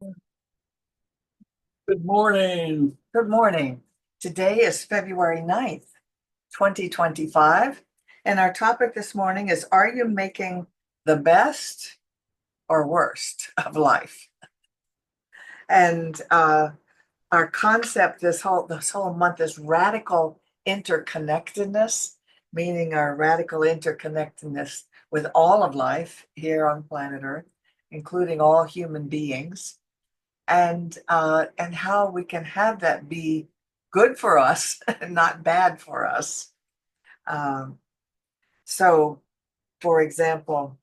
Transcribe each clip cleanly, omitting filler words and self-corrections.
Good morning. Good morning. Today is February 9th, 2025, and our topic this morning is, are you making the best or worst of life? And our concept this whole month is radical interconnectedness, meaning our radical interconnectedness with all of life here on planet Earth, including all human beings, and how we can have that be good for us and not bad for us. Um, so, for example,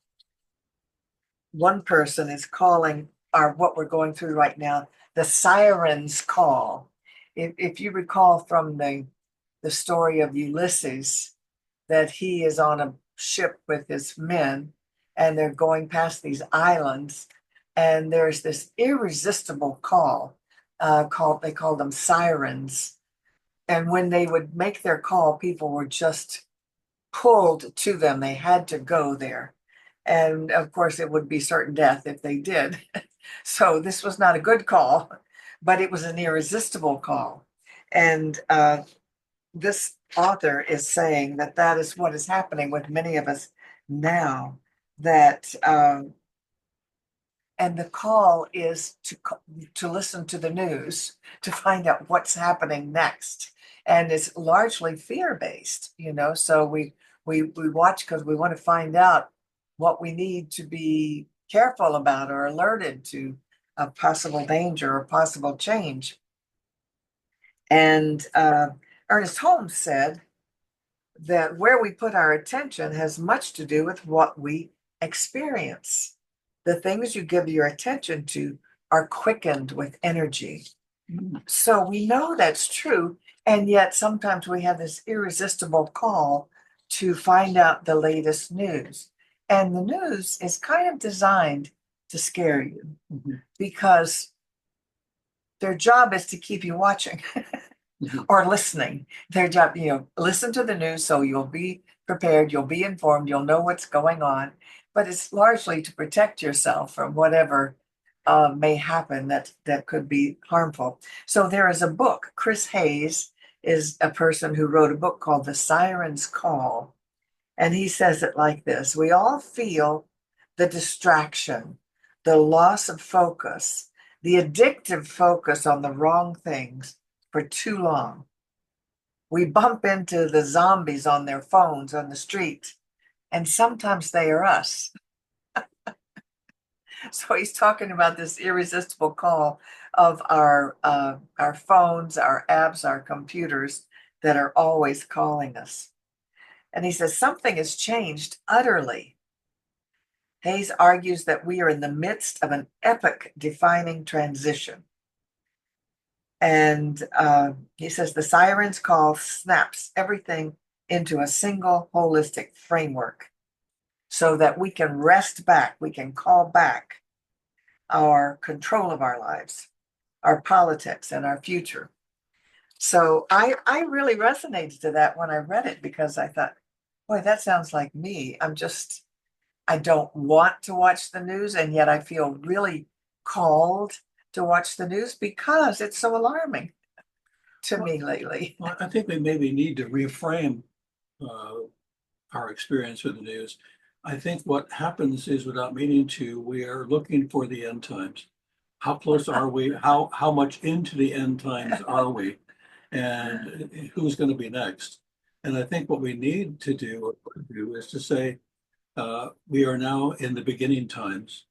one person is calling our what we're going through right now the siren's call. If you recall from the story of Ulysses, that he is on a ship with his men and they're going past these islands, and there's this irresistible call, they called them sirens. And when they would make their call, people were just pulled to them. They had to go there. And of course, it would be certain death if they did. So this was not a good call, but it was an irresistible call. And this author is saying that that is what is happening with many of us now. That and the call is to listen to the news to find out what's happening next, and it's largely fear based. So we watch because we want to find out what we need to be careful about or alerted to a possible danger or possible change. And Ernest Holmes said that where we put our attention has much to do with what we experience. The things you give your attention to are quickened with energy. So we know that's true. And yet sometimes we have this irresistible call to find out the latest news. And the news is kind of designed to scare you because their job is to keep you watching or listening. Their job, listen to the news so you'll be prepared, you'll be informed, you'll know what's going on. But it's largely to protect yourself from whatever may happen that could be harmful. So there is a book. Chris Hayes is a person who wrote a book called The Siren's Call. And he says it like this: we all feel the distraction, the loss of focus, the addictive focus on the wrong things for too long. We bump into the zombies on their phones on the street, and sometimes they are us. So he's talking about this irresistible call of our phones, our apps, our computers that are always calling us. And he says something has changed utterly. Hayes argues that we are in the midst of an epoch defining transition. And he says the siren's call snaps everything into a single holistic framework so that we can rest back, we can call back our control of our lives, our politics, and our future. So I really resonated to that when I read it because I thought, boy, that sounds like me. I don't want to watch the news, and yet I feel really called to watch the news because it's so alarming to Well, me lately. I think we maybe need to reframe uh, our experience with the news. I think what happens is, without meaning to, we are looking for the end times. How close are we? How much into the end times are we? And who's going to be next? And I think what we need to do is to say we are now in the beginning times.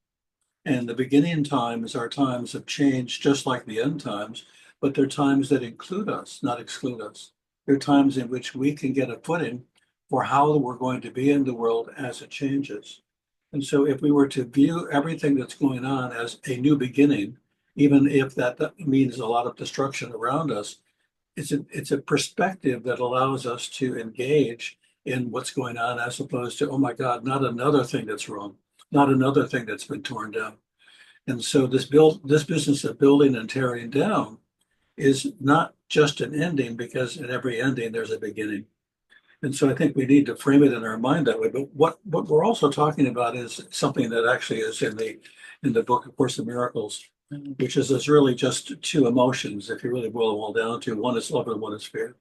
And the beginning times are times of change, just like the end times, but they're times that include us, not exclude us. They're times in which we can get a footing for how we're going to be in the world as it changes. And so, if we were to view everything that's going on as a new beginning, even if that means a lot of destruction around us, it's a perspective that allows us to engage in what's going on, as opposed to, oh my God, not another thing that's wrong, not another thing that's been torn down. And so this business of building and tearing down is not just an ending, because in every ending there's a beginning. And so I think we need to frame it in our mind that way. But what we're also talking about is something that actually is in the book, of course, the Miracles. which is really just two emotions, if you really boil them all down to. One is love and one is fear.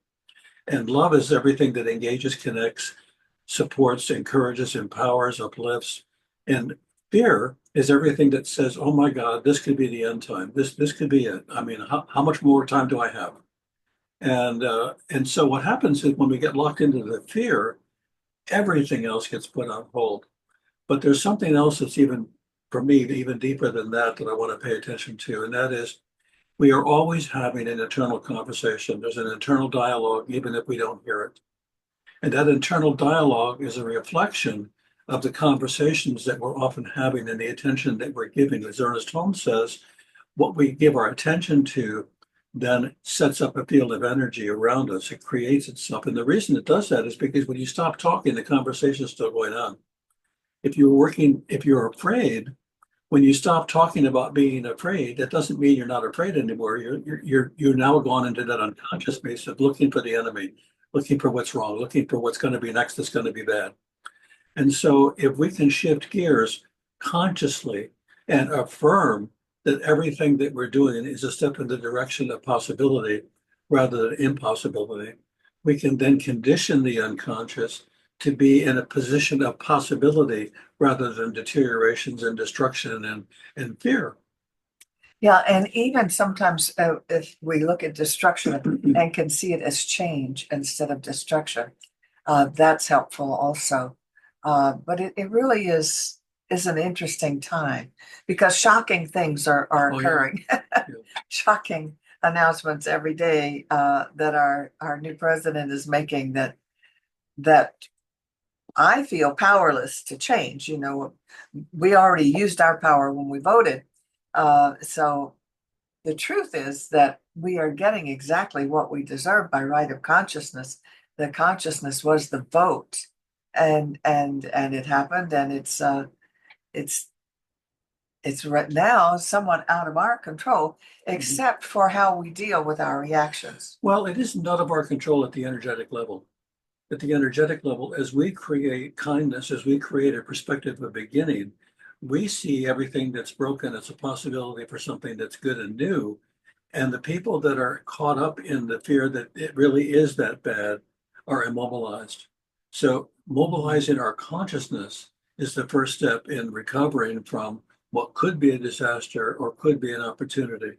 And love is everything that engages, connects, supports, encourages, empowers, uplifts. And fear is everything that says, oh my God, this could be the end time. This could be it. I mean, how much more time do I have? And so what happens is when we get locked into the fear, everything else gets put on hold. But there's something else that's even, for me, even deeper than that I want to pay attention to, and that is we are always having an internal conversation. There's an internal dialogue, even if we don't hear it. And that internal dialogue is a reflection of the conversations that we're often having and the attention that we're giving. As Ernest Holmes says, what we give our attention to then sets up a field of energy around us. It creates itself. And the reason it does that is because when you stop talking, the conversation is still going on. If you're afraid, when you stop talking about being afraid, that doesn't mean you're not afraid anymore. You're now gone into that unconscious space of looking for the enemy, looking for what's wrong, looking for what's going to be next that's going to be bad. And so if we can shift gears consciously and affirm that everything that we're doing is a step in the direction of possibility rather than impossibility, we can then condition the unconscious to be in a position of possibility rather than deteriorations and destruction and fear. Yeah, and even sometimes if we look at destruction and can see it as change instead of destruction, that's helpful also. But it really is an interesting time because shocking things are Oh, yeah. occurring. Yeah. Shocking announcements every day that our new president is making that I feel powerless to change. You know, we already used our power when we voted. So the truth is that we are getting exactly what we deserve by right of consciousness. The consciousness was the vote, and it happened, and it's right now somewhat out of our control, except for how we deal with our reactions. Well, it is not of our control at the energetic level. At the energetic level, as we create kindness, as we create a perspective of beginning, we see everything that's broken as a possibility for something that's good and new. And the people that are caught up in the fear that it really is that bad are immobilized. So mobilizing our consciousness is the first step in recovering from what could be a disaster or could be an opportunity.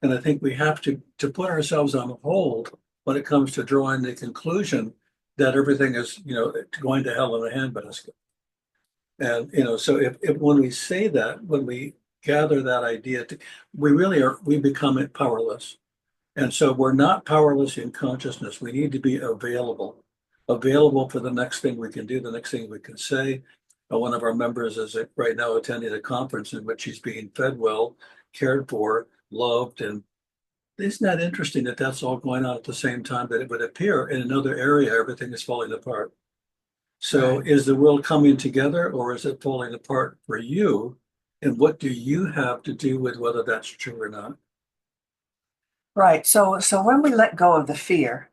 And I think we have to put ourselves on hold when it comes to drawing the conclusion that everything is, going to hell in a handbasket. And, so if when we say that, when we gather that idea, we become powerless. And so we're not powerless in consciousness. We need to be available for the next thing we can do, the next thing we can say. One of our members is right now attending a conference in which he's being fed well, cared for, loved. And isn't that interesting that that's all going on at the same time that it would appear in another area, everything is falling apart. So Right. is the world coming together or is it falling apart for you? And what do you have to do with whether that's true or not? Right. So when we let go of the fear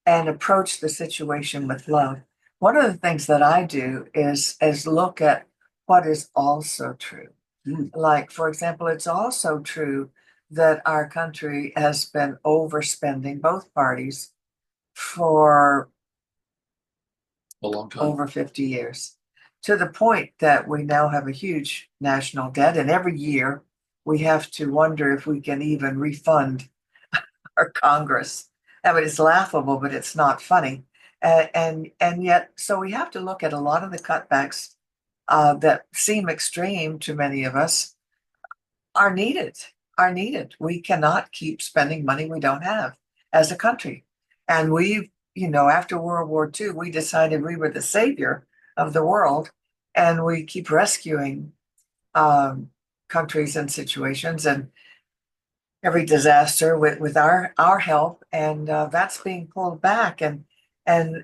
and approach the situation with love, one of the things that I do is look at what is also true. Mm, Like, for example, it's also true that our country has been overspending both parties for a long time. over 50 years, to the point that we now have a huge national debt. And every year we have to wonder if we can even refund our Congress. I mean, it's laughable, but it's not funny. And yet, so we have to look at a lot of the cutbacks that seem extreme to many of us are needed, are needed. We cannot keep spending money we don't have as a country. And after World War II, we decided we were the savior of the world, and we keep rescuing countries and situations and every disaster with our help, and that's being pulled back. And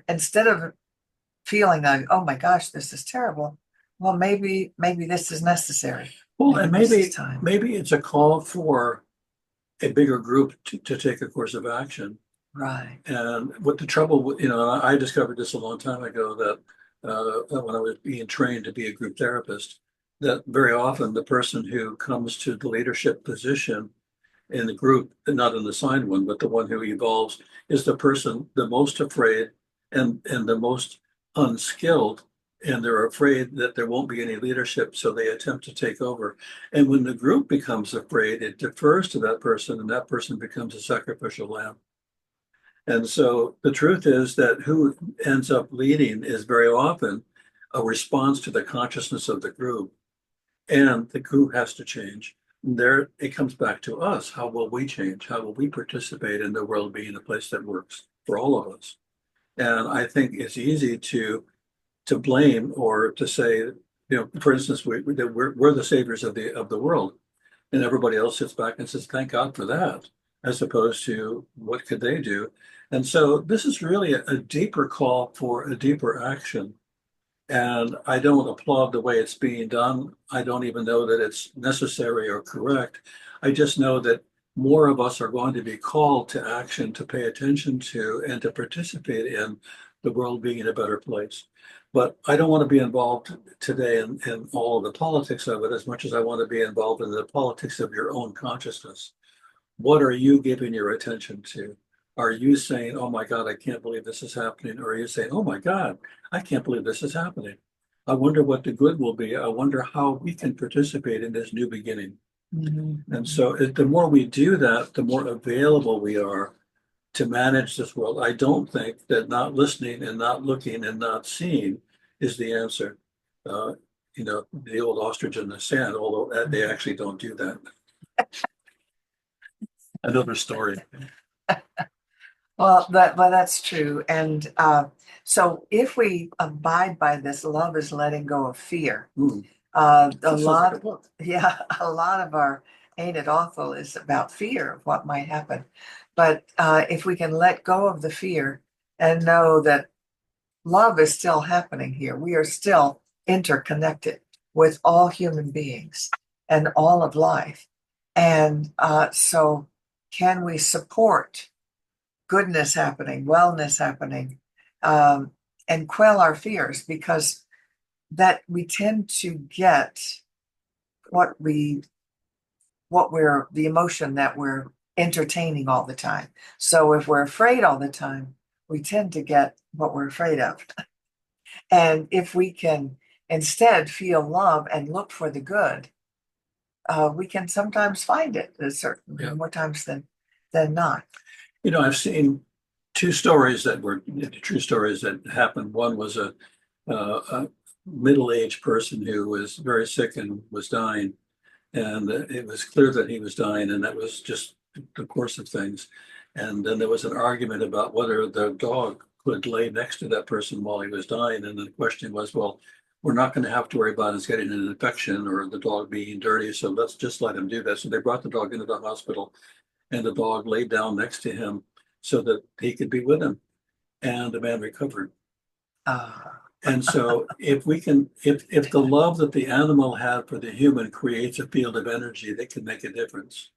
instead of feeling like, oh my gosh, this is terrible, well, maybe this is necessary. Well, and This is maybe time. maybe it's a call for a bigger group to take a course of action. Right. And what the trouble, I discovered this a long time ago that when I was being trained to be a group therapist, that very often the person who comes to the leadership position in the group, not an assigned one, but the one who evolves, is the person the most afraid and the most unskilled. And they're afraid that there won't be any leadership, so they attempt to take over. And when the group becomes afraid, it defers to that person, and that person becomes a sacrificial lamb. And so the truth is that who ends up leading is very often a response to the consciousness of the group, and the group has to change. There, it comes back to us. How will we change? How will we participate in the world being a place that works for all of us? And I think it's easy to blame or to say, for instance, we're the saviors of the world, and everybody else sits back and says, "Thank God for that," as opposed to what could they do? And so this is really a deeper call for a deeper action. And I don't applaud the way it's being done. I don't even know that it's necessary or correct. I just know that more of us are going to be called to action, to pay attention to, and to participate in the world being a better place. But I don't want to be involved today in all of the politics of it as much as I want to be involved in the politics of your own consciousness. What are you giving your attention to? Are you saying, "Oh my God, I can't believe this is happening"? Or are you saying, "Oh my God, I can't believe this is happening. I wonder what the good will be. I wonder how we can participate in this new beginning." And so the more we do that, the more available we are to manage this world. I don't think that not listening and not looking and not seeing is the answer. Uh, the old ostrich in the sand, although they actually don't do that. Another story. Well, that's true. And so if we abide by this, love is letting go of fear. Hmm. A That sounds lot, like a book. yeah, a lot of our Ain't It Awful is about fear of what might happen. But if we can let go of the fear and know that love is still happening here, we are still interconnected with all human beings and all of life. And so can we support goodness happening, wellness happening, and quell our fears, because that we tend to get what we're the emotion that we're entertaining all the time. So if we're afraid all the time, we tend to get what we're afraid of. And if we can instead feel love and look for the good, we can sometimes find it, more times than not. I've seen two stories that were true stories that happened. One was a middle-aged person who was very sick and was dying, and it was clear that he was dying, and that was just the course of things. And then there was an argument about whether the dog could lay next to that person while he was dying, and the question was, well, we're not going to have to worry about us getting an infection or the dog being dirty, so let's just let him do that. So they brought the dog into the hospital, and the dog laid down next to him so that he could be with him, and the man recovered. And so if the love that the animal had for the human creates a field of energy that can make a difference,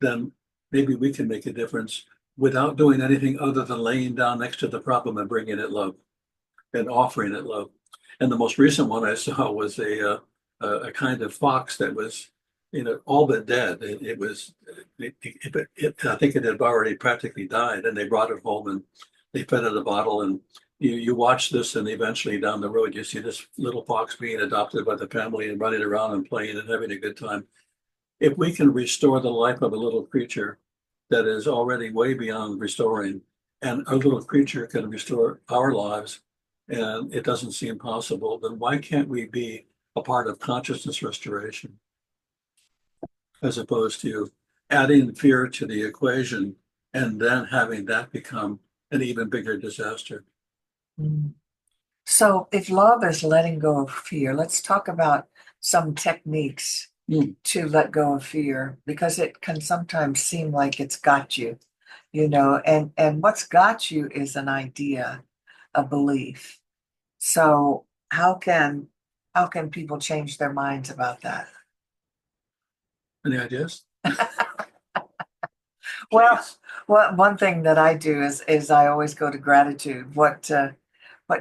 then maybe we can make a difference without doing anything other than laying down next to the problem and bringing it love and offering it love. And the most recent one I saw was a kind of fox that was, all but dead. I think it had already practically died, and they brought it home and they fed it a bottle. And you watch this, and eventually down the road, you see this little fox being adopted by the family and running around and playing and having a good time. If we can restore the life of a little creature that is already way beyond restoring, and a little creature can restore our lives, and it doesn't seem possible, then why can't we be a part of consciousness restoration as opposed to adding fear to the equation and then having that become an even bigger disaster? Mm. So if love is letting go of fear, let's talk about some techniques to let go of fear, because it can sometimes seem like it's got you, and what's got you is an idea, a belief. So how can people change their minds about that? Any ideas? Well, one thing that I do is I always go to gratitude. What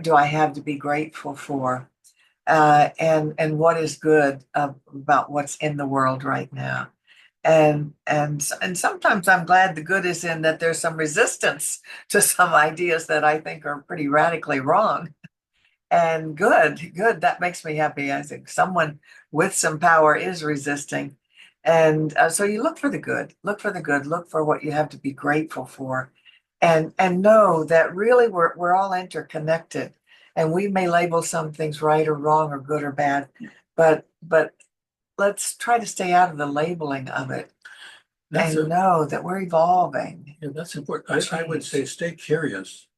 do I have to be grateful for? and what is good about what's in the world right now. And sometimes I'm glad the good is in that there's some resistance to some ideas that I think are pretty radically wrong. And good, that makes me happy. I think someone with some power is resisting. And so you look for the good, look for the good, look for what you have to be grateful for, and know that really we're all interconnected. And we may label some things right or wrong or good or bad, but let's try to stay out of the labeling of it That's and know that we're evolving. yeah, that's important. I would say stay curious.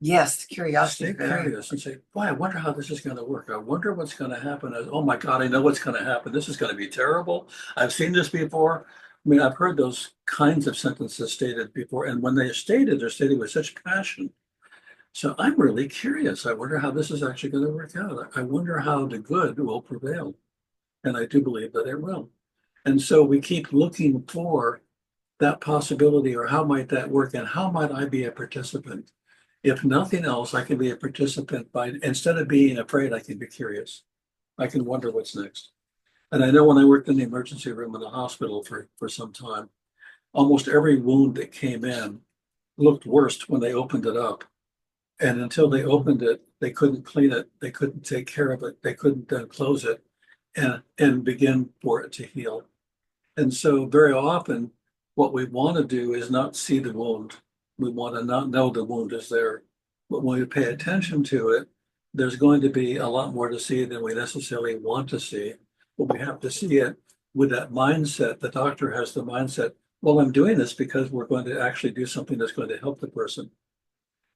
Yes, curiosity Stay is very curious and say, boy, I wonder how this is going to work. I wonder what's going to happen. Oh my God, I know what's going to happen. This is going to be terrible. I've seen this before. I mean, I've heard those kinds of sentences stated before. And when they're stated with such passion. So I'm really curious. I wonder how this is actually going to work out. I wonder how the good will prevail. And I do believe that it will. And so we keep looking for that possibility or how might that work and how might I be a participant? If nothing else, I can be a participant by instead of being afraid, I can be curious. I can wonder what's next. And I know when I worked in the emergency room in the hospital for some time, almost every wound that came in looked worse when they opened it up. And until they opened it, they couldn't clean it, they couldn't take care of it, they couldn't then close it and begin for it to heal. And so very often, what we want to do is not see the wound. We want to not know the wound is there. But when we pay attention to it, there's going to be a lot more to see than we necessarily want to see. But we have to see it with that mindset. The doctor has the mindset, well, I'm doing this because we're going to actually do something that's going to help the person.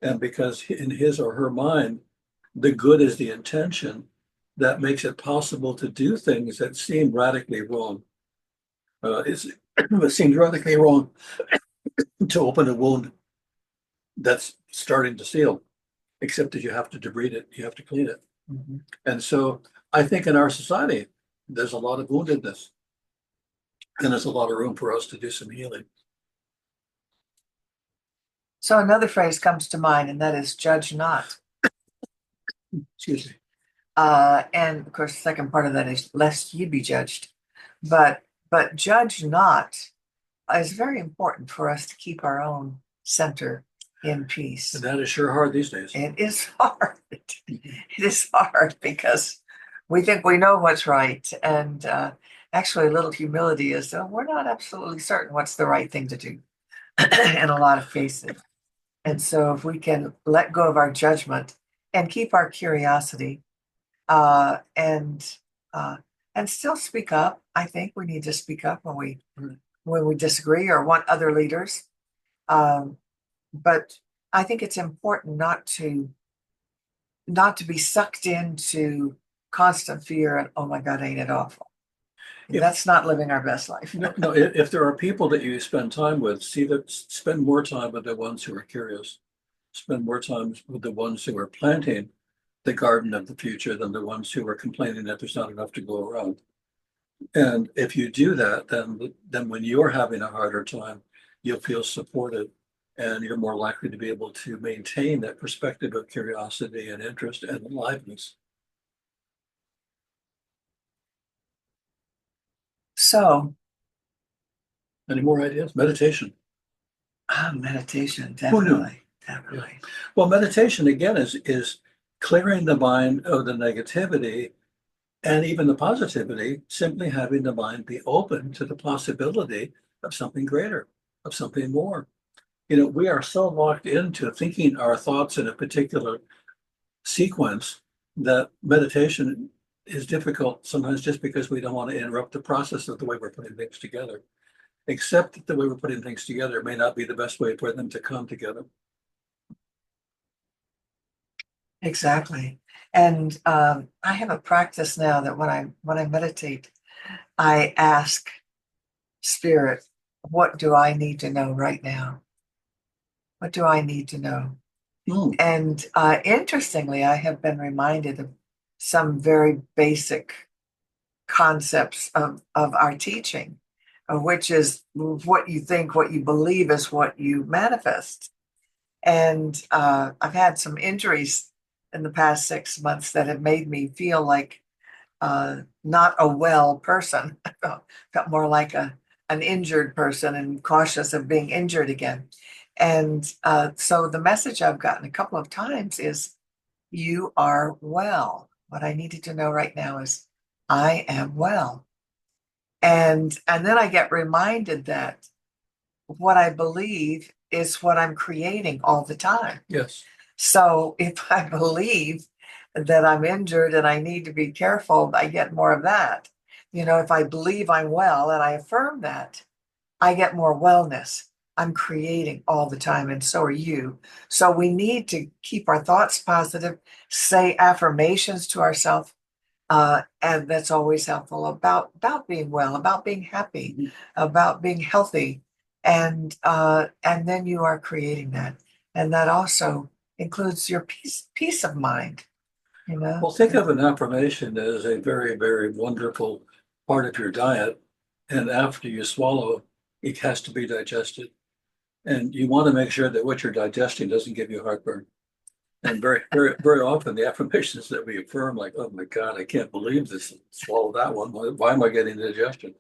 And because in his or her mind, the good is the intention that makes it possible to do things that seem radically wrong. It seems radically wrong to open a wound that's starting to seal, except that you have to debride it, you have to clean it. Mhm. And so I think in our society, there's a lot of woundedness, and there's a lot of room for us to do some healing. So another phrase comes to mind, and that is judge not. Excuse me. And of course, the second part of that is lest ye be judged. But judge not is very important for us to keep our own center in peace. And that is sure hard these days. It is hard. It is hard because we think we know what's right. And actually, a little humility is we're not absolutely certain what's the right thing to do in a lot of cases. And so, if we can let go of our judgment and keep our curiosity uh, and uh, and still speak up, I think we need to speak up when we disagree or want other leaders. Um, but I think it's important not to be sucked into constant fear and oh my God, ain't it awful? If, That's not living our best life. no, if there are people that you spend time with, spend more time with the ones who are curious. Spend more time with the ones who are planting the garden of the future than the ones who are complaining that there's not enough to go around. And if you do that, then when you're having a harder time, you'll feel supported and you're more likely to be able to maintain that perspective of curiosity and interest and aliveness. So, Any more ideas? Meditation. meditation, Who knew? definitely, definitely. Well, meditation again is clearing the mind of the negativity and even the positivity, simply having the mind be open to the possibility of something greater, of something more. You know, we are so locked into thinking our thoughts in a particular sequence that meditation is difficult sometimes just because we don't want to interrupt the process of the way we're putting things together, except that the way we're putting things together may not be the best way for them to come together. Exactly. And I have a practice now that when I meditate, I ask Spirit, what do I need to know right now? What do I need to know? Mm. And interestingly, I have been reminded of some very basic concepts of our teaching, which is what you think, what you believe is what you manifest. And I've had some injuries in the past 6 months that have made me feel like not a well person. I felt more like an injured person and cautious of being injured again. And so the message I've gotten a couple of times is, you are well. What I needed to know right now is, I am well. And then I get reminded that what I believe is what I'm creating all the time. Yes. So if I believe that I'm injured and I need to be careful, I get more of that. If I believe I'm well and I affirm that, I get more wellness. I'm creating all the time, and so are you. So we need to keep our thoughts positive, say affirmations to ourselves, and that's always helpful about being well, about being happy, about being healthy, and then you are creating that, and that also includes your peace of mind. Well, think of an affirmation as a very, very wonderful part of your diet. And after you swallow, it has to be digested. And you want to make sure that what you're digesting doesn't give you heartburn. And very, very, very often the affirmations that we affirm, like, oh my God, I can't believe this, swallow that one. Why am I getting indigestion?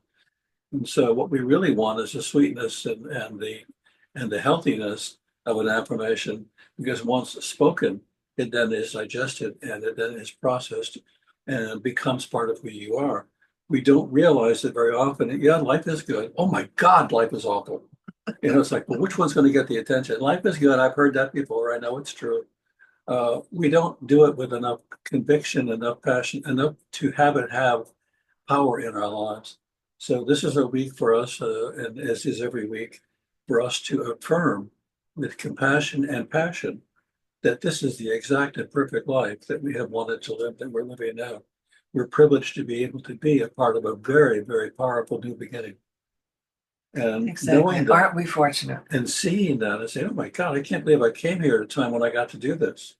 And so what we really want is the sweetness and the healthiness of an affirmation, because once spoken, it then is digested and it then is processed and becomes part of who you are. We don't realize that very often. Yeah, life is good. Oh my God, life is awful. It's like, well, which one's going to get the attention? Life is good. I've heard that before. I know it's true. We don't do it with enough conviction, enough passion, enough to have it have power in our lives. So this is a week for us, and as is every week, for us to affirm with compassion and passion that this is the exact and perfect life that we have wanted to live, that we're living now. We're privileged to be able to be a part of a very, very powerful new beginning. And knowing Exactly. that Aren't we fortunate? and seeing that and saying, oh my God, I can't believe I came here at a time when I got to do this.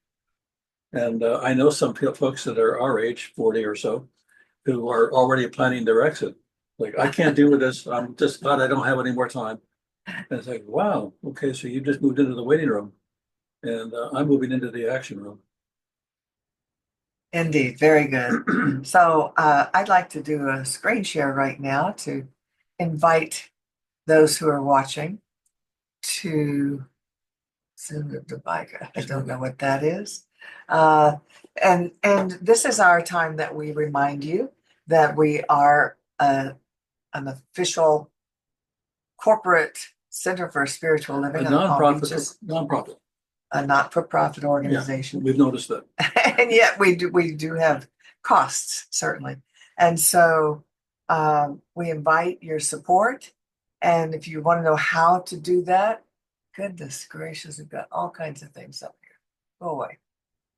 And I know some folks that are our age, 40 or so, who are already planning their exit. Like, I can't do with this. I'm just glad I don't have any more time. And it's like, wow, okay, so you just moved into the waiting room, and I'm moving into the action room. Indeed, very good. So I'd like to do a screen share right now to invite those who are watching to Zoom to Micah. I don't know what that is. And this is our time that we remind you that we are an official corporate center for spiritual A living on the Palm Beaches, nonprofit. a not-for-profit Yeah, organization. we've noticed that. And yet we do have costs, certainly. And so we invite your support. And if you want to know how to do that, goodness gracious, we've got all kinds of things up here. Go away.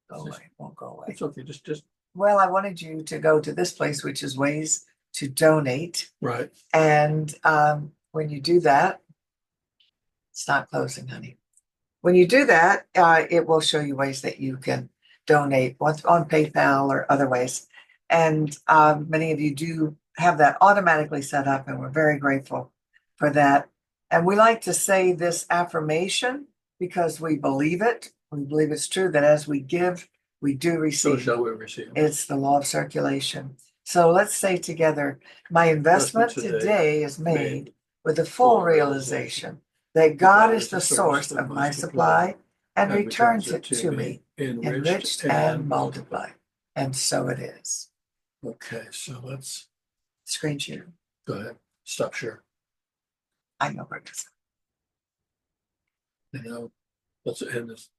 Go away. Won't go away. It's okay. Just Well, I wanted you to go to this place, which is ways to donate. right. And when you do that, it's not closing, honey. When you do that, it will show you ways that you can donate on PayPal or other ways. And many of you do have that automatically set up, and we're very grateful for that. And we like to say this affirmation because we believe it. We believe it's true that as we give, we do So receive. shall we receive. It's the law of circulation. So let's say together, my investment today is made with the full realization that God is the source of my supply and returns it to me enriched and multiplied. And so it is. Okay, so let's Screen share. go ahead. Stop share. I know where it is. Let's end this.